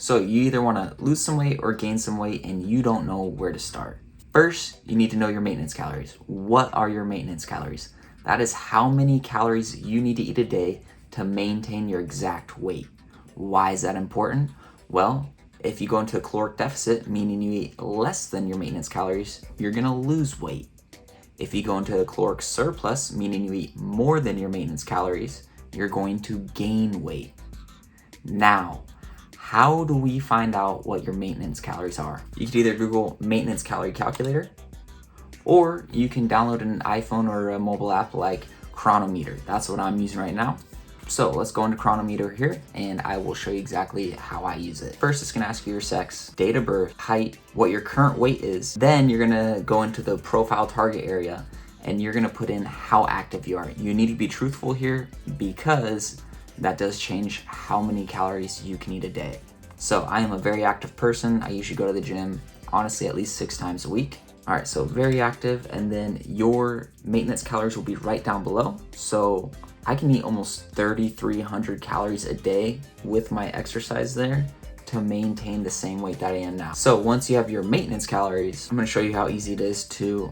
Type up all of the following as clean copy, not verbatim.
So you either want to lose some weight or gain some weight and you don't know where to start. First, you need to know your maintenance calories. What are your maintenance calories? That is how many calories you need to eat a day to maintain your exact weight. Why is that important? Well, if you go into a caloric deficit, meaning you eat less than your maintenance calories, you're gonna lose weight. If you go into a caloric surplus, meaning you eat more than your maintenance calories, you're going to gain weight. Now, how do we find out what your maintenance calories are? You could either Google maintenance calorie calculator, or you can download an iPhone or a mobile app like Cronometer. That's what I'm using right now. So let's go into Cronometer here and I will show you exactly how I use it. First, it's gonna ask you your sex, date of birth, height, what your current weight is. Then you're gonna go into the profile target area and you're gonna put in how active you are. You need to be truthful here because that does change how many calories you can eat a day. So I am a very active person. I usually go to the gym, honestly, at least 6 times a week. All right, so very active, and then your maintenance calories will be right down below. So I can eat almost 3,300 calories a day with my exercise there to maintain the same weight that I am now. So once you have your maintenance calories, I'm gonna show you how easy it is to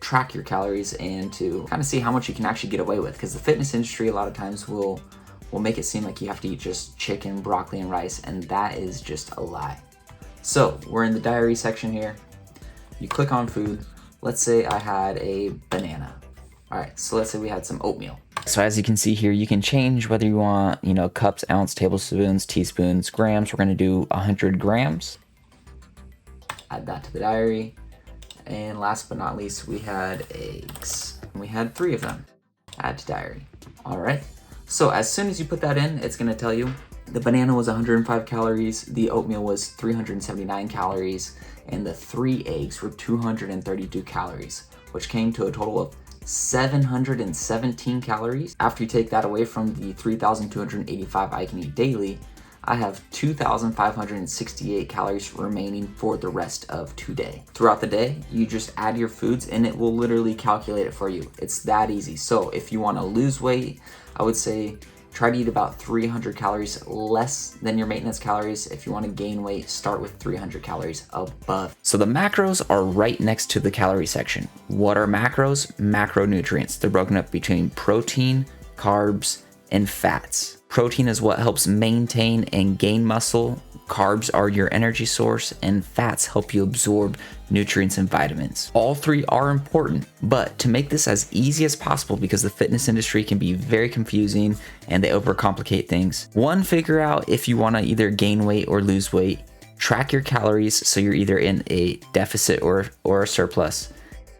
track your calories and to kind of see how much you can actually get away with, because the fitness industry a lot of times will make it seem like you have to eat just chicken, broccoli, and rice, and that is just a lie. So we're in the diary section here. You click on food. Let's say I had a banana. All right, so let's say we had some oatmeal. So as you can see here, you can change whether you want, cups, ounce, tablespoons, teaspoons, grams. We're gonna do 100 grams. Add that to the diary. And last but not least, we had eggs. We had 3 of them. Add to diary. All right. So as soon as you put that in, it's gonna tell you the banana was 105 calories, the oatmeal was 379 calories, and the 3 eggs were 232 calories, which came to a total of 717 calories. After you take that away from the 3,285 I can eat daily, I have 2,568 calories remaining for the rest of today. Throughout the day, you just add your foods and it will literally calculate it for you. It's that easy. So if you want to lose weight, I would say try to eat about 300 calories less than your maintenance calories. If you want to gain weight, start with 300 calories above. So the macros are right next to the calorie section. What are macros? Macronutrients. They're broken up between protein, carbs, and fats. Protein is what helps maintain and gain muscle. Carbs are your energy source, and fats help you absorb nutrients and vitamins. All 3 are important, but to make this as easy as possible, because the fitness industry can be very confusing and they overcomplicate things. 1, figure out if you want to either gain weight or lose weight. Track your calories so you're either in a deficit or a surplus.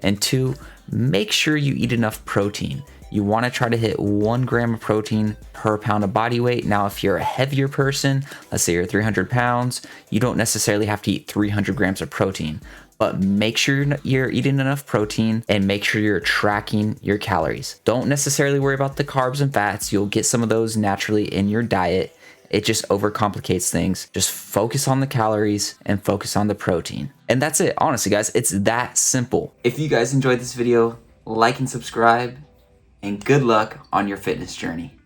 And 2, make sure you eat enough protein. You want to try to hit 1 gram of protein per pound of body weight. Now, if you're a heavier person, let's say you're 300 pounds, you don't necessarily have to eat 300 grams of protein, but make sure you're eating enough protein and make sure you're tracking your calories. Don't necessarily worry about the carbs and fats. You'll get some of those naturally in your diet. It just overcomplicates things. Just focus on the calories and focus on the protein. And that's it. Honestly, guys, it's that simple. If you guys enjoyed this video, like and subscribe. And good luck on your fitness journey.